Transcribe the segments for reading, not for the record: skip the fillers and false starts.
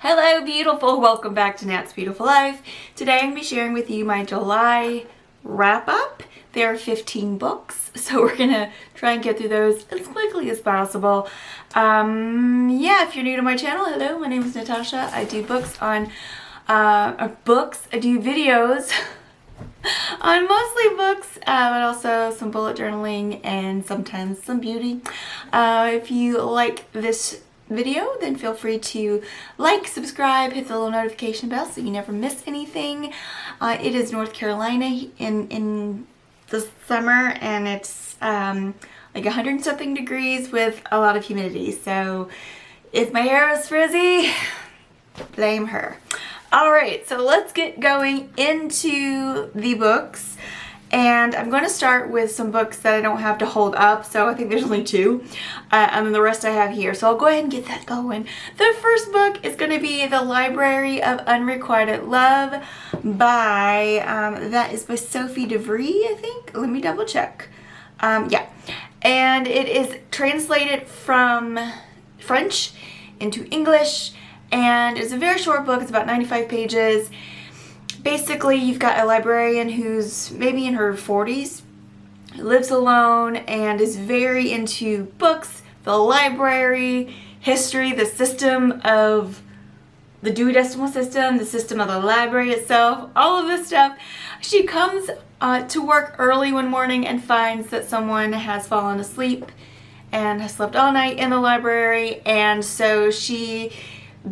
Hello beautiful, welcome back to Nat's Beautiful Life. Today I'm going to be sharing with you my July wrap up. There are 15 books, so we're going to try and get through those as quickly as possible. Yeah, if you're new to my channel, hello, my name is Natasha. I do books on, I do videos on mostly books, but also some bullet journaling and sometimes some beauty. If you like this video, then feel free to like, subscribe, hit the little notification bell so you never miss anything. It is North Carolina in the summer, and it's like 100 something degrees with a lot of humidity. So if my hair is frizzy, blame her. Alright, so let's get going into the books. And I'm going to start with some books that I don't have to hold up, so I think there's only two, and then the rest I have here. So I'll go ahead and get that going. The first book is going to be The Library of Unrequited Love by, that is by Sophie DeVry, I think. Let me double check. Yeah. And it is translated from French into English, and it's a very short book. It's about 95 pages. Basically, you've got a librarian who's maybe in her 40s, lives alone, and is very into books, the library, history, the system of the Dewey Decimal System, the system of the library itself, all of this stuff. She comes to work early one morning and finds that someone has fallen asleep and has slept all night in the library, and so she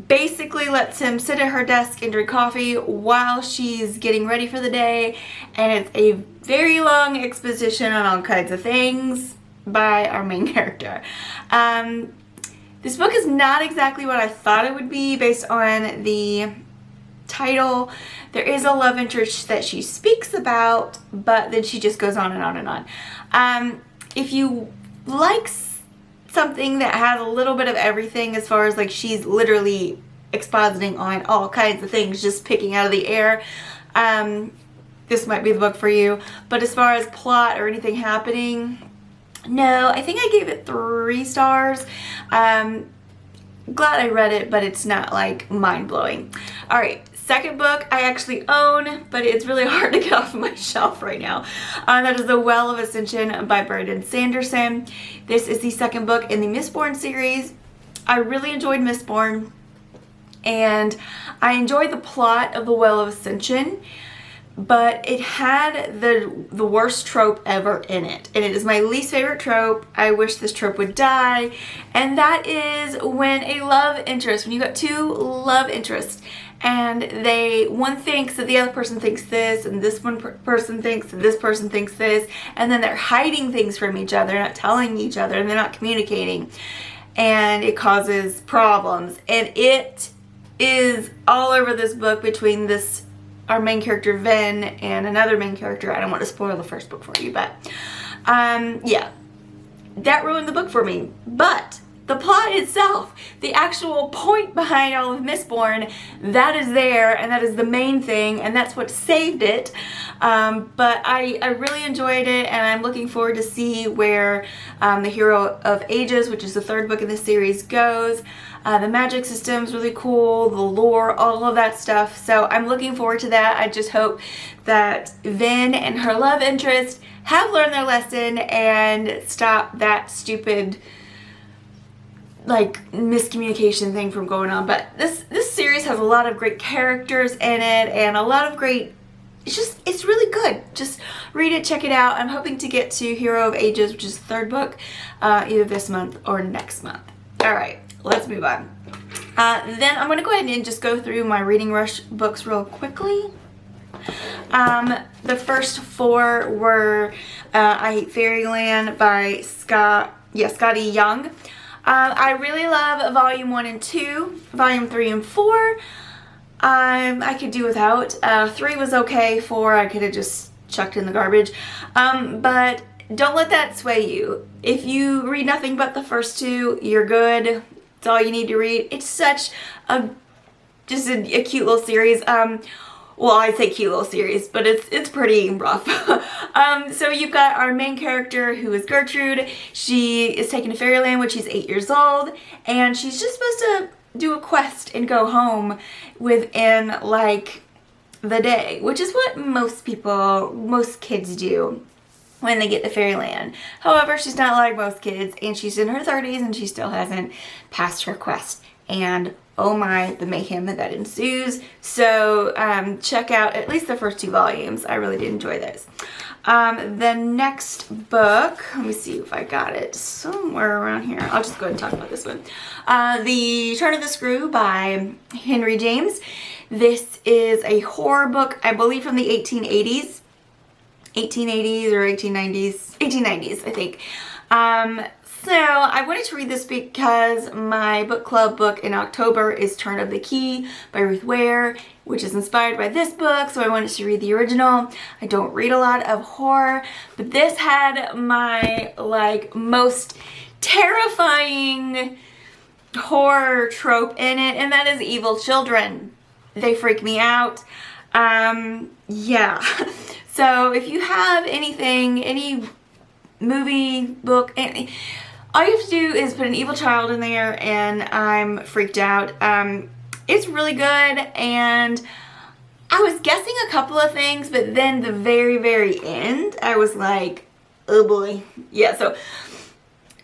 basically lets him sit at her desk and drink coffee while she's getting ready for the day, and it's a very long exposition on all kinds of things by our main character. This book is not exactly what I thought it would be based on the title. There is a love interest that she speaks about, but then she just goes on and on and on. If you like something that has a little bit of everything, as far as like she's literally expositing on all kinds of things, just picking out of the air, this might be the book for you. But as far as plot or anything happening, no, I think I gave it 3 stars. Glad I read it, but it's not like mind-blowing. Alright, second book I actually own, but it's really hard to get off of my shelf right now. That is The Well of Ascension by Brandon Sanderson. This is the second book in the Mistborn series. I really enjoyed Mistborn, and I enjoyed the plot of The Well of Ascension, but it had the worst trope ever in it, and it is my least favorite trope. I wish this trope would die, and that is when a love interest, when you got two love interests, and one thinks that the other person thinks this, and this one person thinks that this person thinks this, and then they're hiding things from each other, not telling each other, and they're not communicating, and it causes problems. And it is all over this book between our main character Ven and another main character. I don't want to spoil the first book for you, but yeah, that ruined the book for me. But the plot itself, the actual point behind all of Mistborn, that is there, and that is the main thing, and that's what saved it. But I really enjoyed it, and I'm looking forward to see where the Hero of Ages, which is the third book in this series, goes. The magic system's really cool, the lore, all of that stuff. So I'm looking forward to that. I just hope that Ven and her love interest have learned their lesson and stop that stupid, like, miscommunication thing from going on. But this series has a lot of great characters in it, and a lot of great, it's really good. Just read it, check it out. I'm hoping to get to Hero of Ages, which is the third book, either this month or next month. Alright, let's move on. Then I'm going to go ahead and just go through my Reading Rush books real quickly. The first 4 were I Hate Fairyland by Scotty Young. I really love Volume 1 and 2. Volume 3 and 4, I could do without. 3 was okay. 4 I could have just chucked in the garbage. But don't let that sway you. If you read nothing but the first 2, you're good. It's all you need to read. It's such just a cute little series. Well, I'd say cute little series, but it's pretty rough. So you've got our main character, who is Gertrude. She is taken to Fairyland when she's 8 years old, and she's just supposed to do a quest and go home within like the day, which is what most kids do when they get to Fairyland. However, she's not like most kids, and she's in her 30s and she still hasn't passed her quest. And oh my, the mayhem that ensues. So check out at least the first 2 volumes. I really did enjoy those. The next book, let me see if I got it somewhere around here. I'll just go ahead and talk about this one. The Turn of the Screw by Henry James. This is a horror book, I believe from the 1880s. 1880s or 1890s. 1890s, I think. So I wanted to read this because my book club book in October is Turn of the Key by Ruth Ware, which is inspired by this book, so I wanted to read the original. I don't read a lot of horror, but this had my like most terrifying horror trope in it, and that is evil children. They freak me out. Yeah. So if you have anything, any movie, book, all you have to do is put an evil child in there and I'm freaked out. It's really good, and I was guessing a couple of things, but then the very, very end, I was like, oh boy. Yeah, so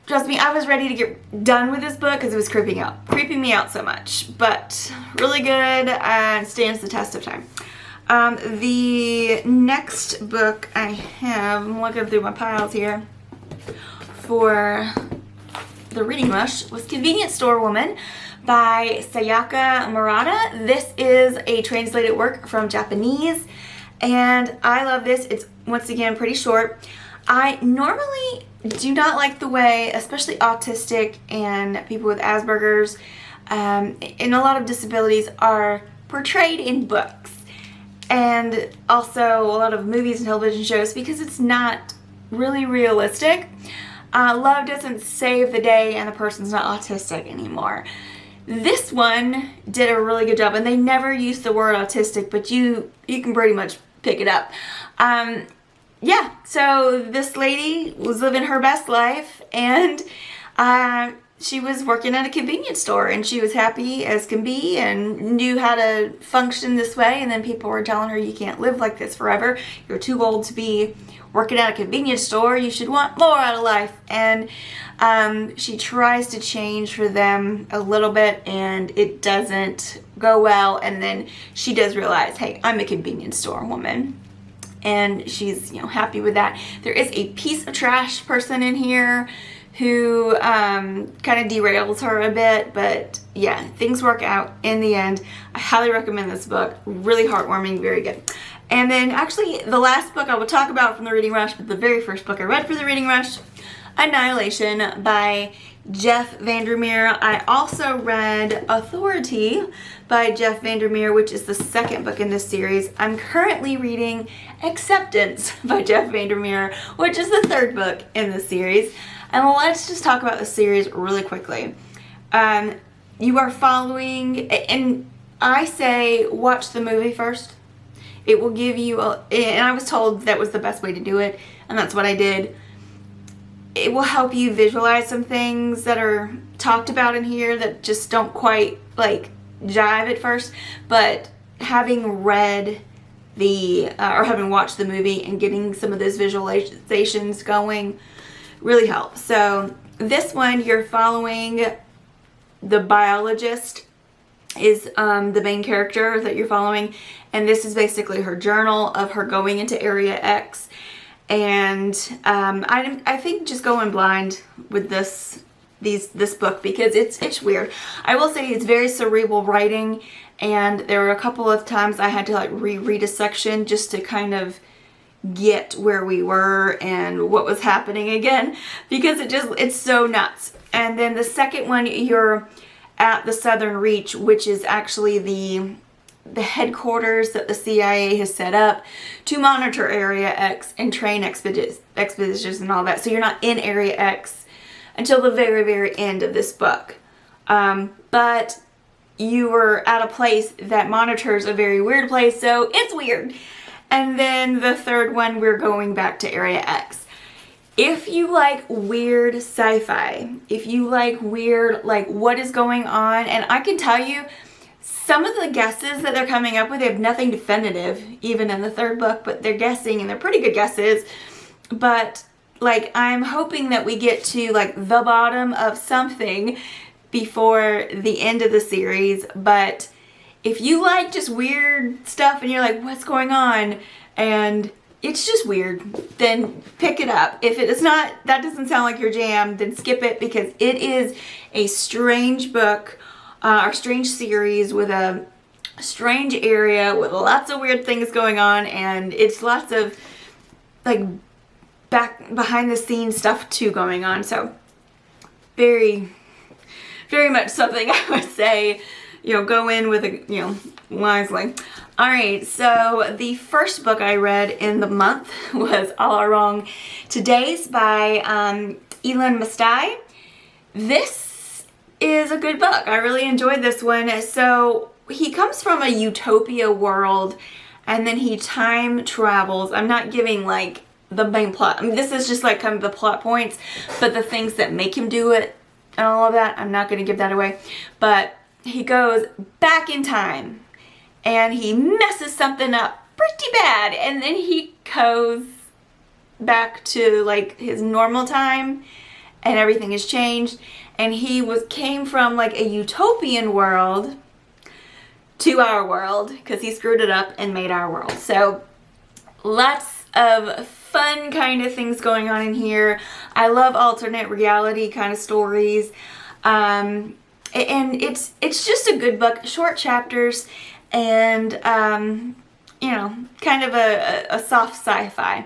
trust me, I was ready to get done with this book because it was creeping me out so much. But really good and stands the test of time. The next book I have, I'm looking through my piles here, for the reading rush was Convenience Store Woman by Sayaka Murata. This is a translated work from Japanese, and I love this. It's once again pretty short. I normally do not like the way, especially autistic and people with Asperger's and a lot of disabilities are portrayed in books, and also a lot of movies and television shows, because it's not really realistic. Love doesn't save the day and the person's not autistic anymore. This one did a really good job, and they never used the word autistic, but you can pretty much pick it up. Yeah, so this lady was living her best life, and she was working at a convenience store, and she was happy as can be and knew how to function this way. And then people were telling her, you can't live like this forever. You're too old to be working at a convenience store. You should want more out of life. And she tries to change for them a little bit, and it doesn't go well. And then she does realize, hey, I'm a convenience store woman. And she's, happy with that. There is a piece of trash person in here who kind of derails her a bit, but yeah, things work out in the end. I highly recommend this book. Really heartwarming, very good. And then actually the last book I will talk about from the Reading Rush, but the very first book I read for the Reading Rush, Annihilation by Jeff Vandermeer. I also read Authority by Jeff Vandermeer, which is the second book in this series. I'm currently reading Acceptance by Jeff Vandermeer, which is the third book in the series. And let's just talk about the series really quickly. You are following, and I say watch the movie first. It will give you, and I was told that was the best way to do it, and that's what I did. It will help you visualize some things that are talked about in here that just don't quite like jive at first, but having read or having watched the movie and getting some of those visualizations going really helps. So this one, you're following the biologist is the main character that you're following, and this is basically her journal of her going into Area X. And I think just going blind with this book, because it's weird. I will say it's very cerebral writing, and there were a couple of times I had to like reread a section just to kind of get where we were and what was happening again, because it's so nuts. And then the second one, you're at the Southern Reach, which is actually the headquarters that the CIA has set up to monitor Area X and train expeditions and all that. So you're not in Area X until the very, very end of this book. But you were at a place that monitors a very weird place, so it's weird. And then the third one, we're going back to Area X. If you like weird sci-fi, if you like weird, like what is going on, and I can tell you, some of the guesses that they're coming up with, they have nothing definitive, even in the third book, but they're guessing, and they're pretty good guesses. But like, I'm hoping that we get to like the bottom of something before the end of the series. But if you like just weird stuff and you're like, what's going on? And it's just weird, then pick it up. If it is not, that doesn't sound like your jam, then skip it, because it is a strange book, or strange series with a strange area with lots of weird things going on, and it's lots of like behind the scenes stuff too going on. So very, very much something I would say, you know, go in with a, you know, wisely. All right, so the first book I read in the month was All Are Wrong Today's by Elon Mastai. This is a good book. I really enjoyed this one. So he comes from a utopia world, and then he time travels. I'm not giving like the main plot. I mean, this is just like kind of the plot points, but the things that make him do it and all of that, I'm not going to give that away. But he goes back in time, and he messes something up pretty bad, and then he goes back to like his normal time, and everything has changed. And he came from like a utopian world to our world, because he screwed it up and made our world. So lots of fun kind of things going on in here. I love alternate reality kind of stories. And it's just a good book, short chapters, and you know, kind of a soft sci-fi,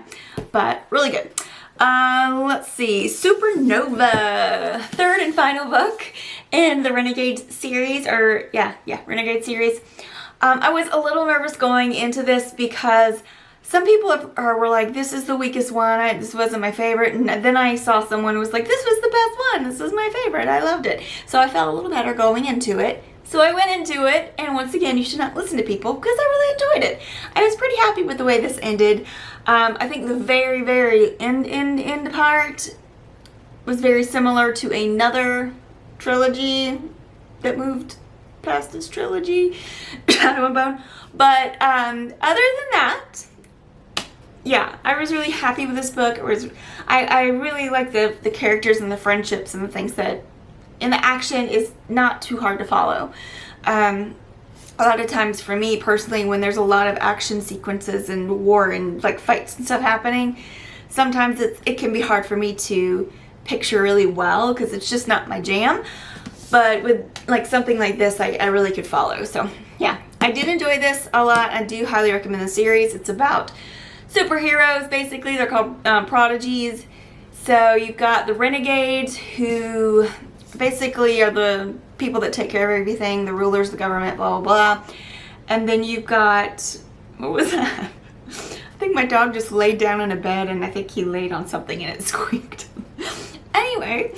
but really good. Let's see, Supernova, third and final book in the Renegade series, or yeah, Renegade series. I was a little nervous going into this because some people were like, this is the weakest one, this wasn't my favorite, and then I saw someone who was like, this was the best one, this was my favorite, I loved it. So I felt a little better going into it. So I went into it, and once again, you should not listen to people, because I really enjoyed it. I was pretty happy with the way this ended. I think the very, very end part was very similar to another trilogy that moved past this trilogy. I don't know. But other than that, yeah, I was really happy with this book. I really like the characters and the friendships and the things that, and the action is not too hard to follow. A lot of times for me personally, when there's a lot of action sequences and war and like fights and stuff happening, sometimes it can be hard for me to picture really well, because it's just not my jam. But with like something like this, I really could follow. So yeah, I did enjoy this a lot. I do highly recommend the series. It's about superheroes, basically. They're called prodigies. So you've got the renegades, who basically are the people that take care of everything, the rulers, the government, blah, blah, blah. And then you've got, what was that? I think my dog just laid down in a bed, and I think he laid on something and it squeaked. Anyway,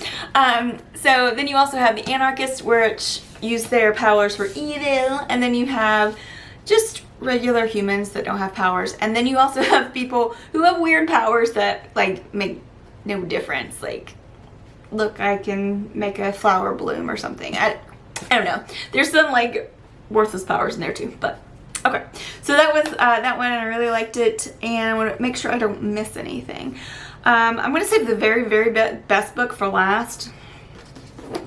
so then you also have the anarchists, which use their powers for evil, and then you have just regular humans that don't have powers, and then you also have people who have weird powers that like make no difference, like, look, I can make a flower bloom or something. I don't know. There's some like worthless powers in there too, but okay. So that was that one, and I really liked it, and I want to make sure I don't miss anything. I'm going to save the very, very best book for last,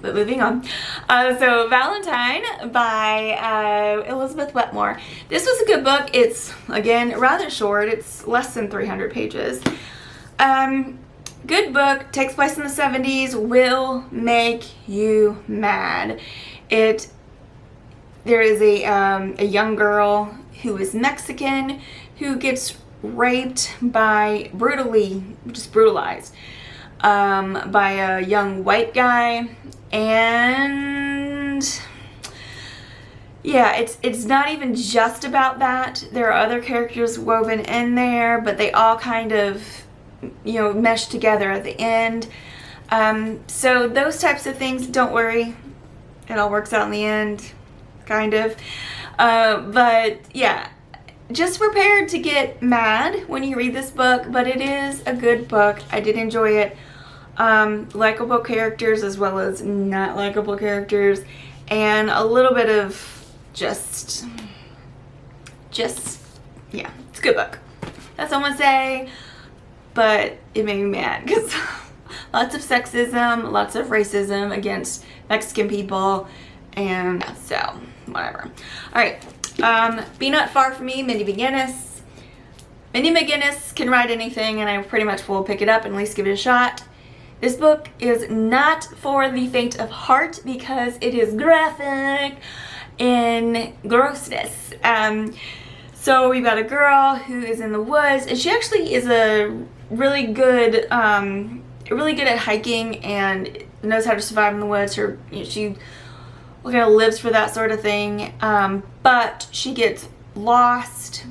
but moving on. So Valentine by Elizabeth Wetmore. This was a good book. It's, again, rather short. It's less than 300 pages. Good book, takes place in the 70s, will make you mad. There is a young girl who is Mexican who gets raped by, brutalized by a young white guy, and yeah, it's not even just about that. There are other characters woven in there, but they all kind of, you know, mesh together at the end. So those types of things, don't worry, it all works out in the end, kind of. But yeah, just prepared to get mad when you read this book, but it is a good book. I did enjoy it. Likeable characters as well as not likeable characters, and a little bit of just yeah, it's a good book. That's all I'm gonna say, but it made me mad because lots of sexism, lots of racism against Mexican people, and so whatever. All right, Be Not Far From Me, Mindy McGinnis. Mindy McGinnis can write anything, and I pretty much will pick it up and at least give it a shot. This book is not for the faint of heart because it is graphic and grossness. So we've got a girl who is in the woods, and she actually is really good at hiking and knows how to survive in the woods. She kind of lives for that sort of thing, but she gets lost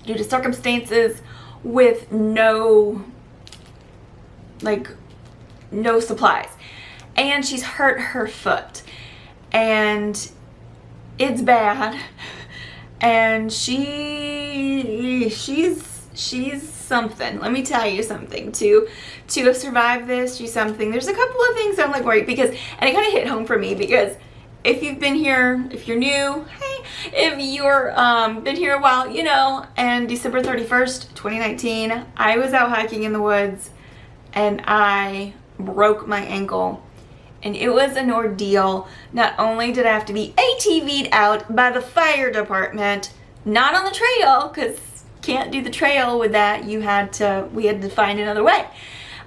due to circumstances with no supplies, and she's hurt her foot, and it's bad, and she's something. Let me tell you something. To have survived this, she's something. There's a couple of things I'm like worried because, and it kind of hit home for me because if you've been here, if you're new, hey, if you're been here a while, you know, and December 31st, 2019, I was out hiking in the woods and I broke my ankle, and it was an ordeal. Not only did I have to be ATV'd out by the fire department, not on the trail, because can't do the trail with that. We had to find another way.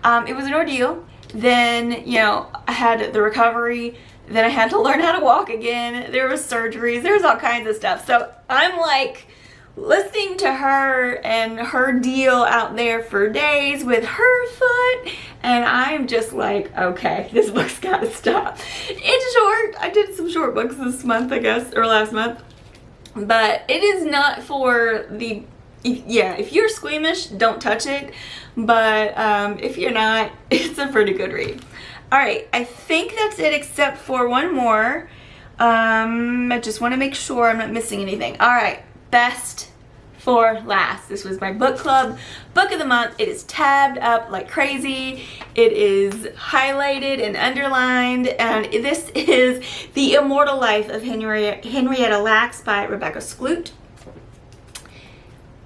It was an ordeal. Then, you know, I had the recovery. Then I had to learn how to walk again. There was surgeries. There was all kinds of stuff. So I'm like listening to her and her deal out there for days with her foot, and I'm just like, okay, this book's gotta stop. It's short. I did some short books this month, I guess, or last month, but it is not for the, if you're squeamish, don't touch it, but if you're not, it's a pretty good read. All right, I think that's it except for one more. I just want to make sure I'm not missing anything. All right, best for last. This was my book club book of the month. It is tabbed up like crazy. It is highlighted and underlined, and this is The Immortal Life of Henrietta Lacks by Rebecca Skloot.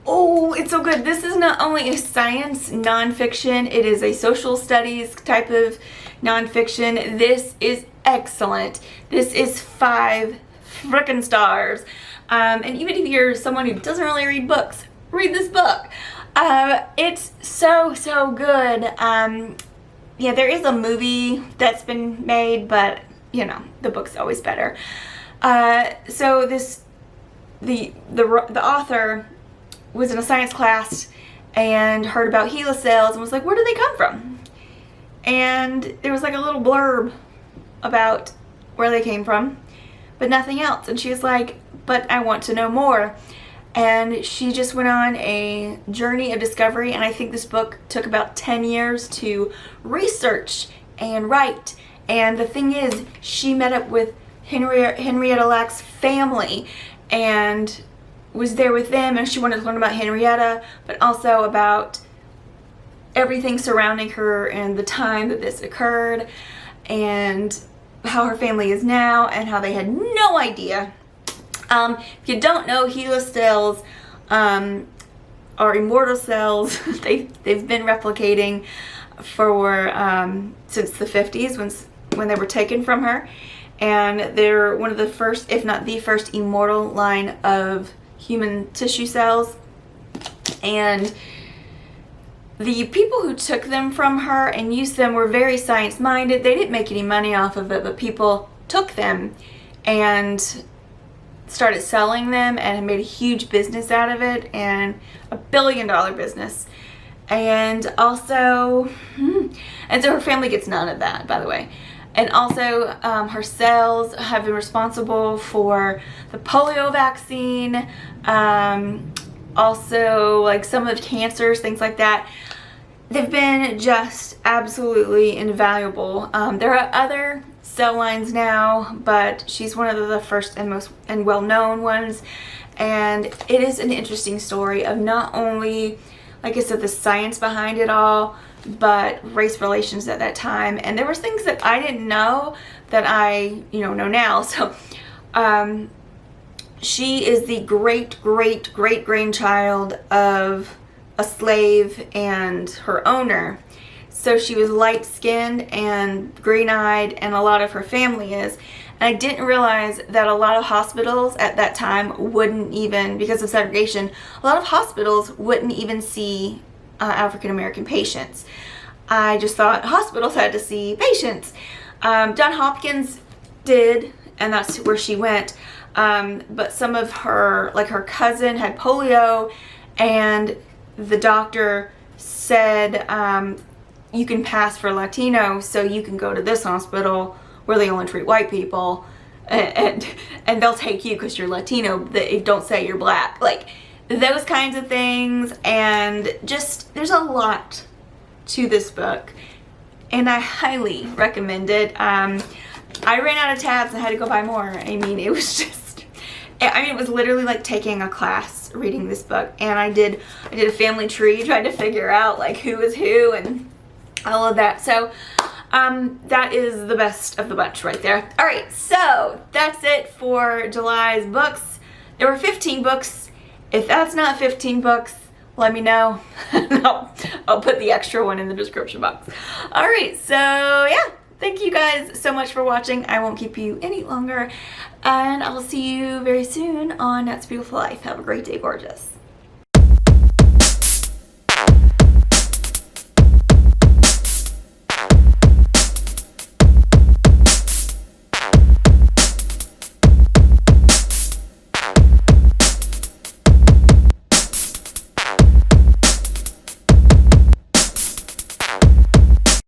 Oh, it's so good. This is not only a science nonfiction, it is a social studies type of nonfiction. This is excellent. This is 5 frickin' stars. And even if you're someone who doesn't really read books, read this book. It's so good. Yeah, there is a movie that's been made, but you know, the book's always better. So the author was in a science class and heard about HeLa cells and was like, where do they come from? And there was like a little blurb about where they came from, but nothing else. And she was like, but I want to know more. And she just went on a journey of discovery, and I think this book took about 10 years to research and write. And the thing is, she met up with Henrietta Lacks' family and was there with them, and she wanted to learn about Henrietta, but also about everything surrounding her and the time that this occurred, and how her family is now, and how they had no idea. If you don't know, HeLa cells are immortal cells. They've been replicating for since the 50s when they were taken from her, and they're one of the first, if not the first, immortal line of human tissue cells. And the people who took them from her and used them were very science-minded. They didn't make any money off of it, but people took them and started selling them and made a huge business out of it, and $1 billion business. And also, and so her family gets none of that, by the way. And also, her cells have been responsible for the polio vaccine, also like some of the cancers, things like that. they've been just absolutely invaluable. There are other cell lines now, but she's one of the first and most well-known ones. And it is an interesting story of not only, like I said, the science behind it all, but race relations at that time. And there was things that I didn't know that I, know now. So she is the great-great-great-grandchild of a slave and her owner. So she was light-skinned and green-eyed, and a lot of her family is. And I didn't realize that a lot of hospitals at that time wouldn't even, because of segregation, a lot of hospitals wouldn't even see African American patients. I just thought hospitals had to see patients. Johns Hopkins did, and that's where she went. But some of her, like her cousin had polio, and the doctor said, you can pass for Latino, so you can go to this hospital where they only treat white people, and they'll take you because you're Latino. They don't say you're black. Like, those kinds of things. And just, there's a lot to this book, and I highly recommend it. I ran out of tabs and had to go buy more. I mean, it was just, it was literally like taking a class reading this book. And I did a family tree, tried to figure out like who is who and all of that. So that is the best of the bunch right there. All right, so that's it for July's books. There were 15 books. If that's not 15 books, let me know. I'll put the extra one in the description box. All right, so yeah, thank you guys so much for watching. I won't keep you any longer, and I'll see you very soon on Nat's Beautiful Life. Have a great day, gorgeous.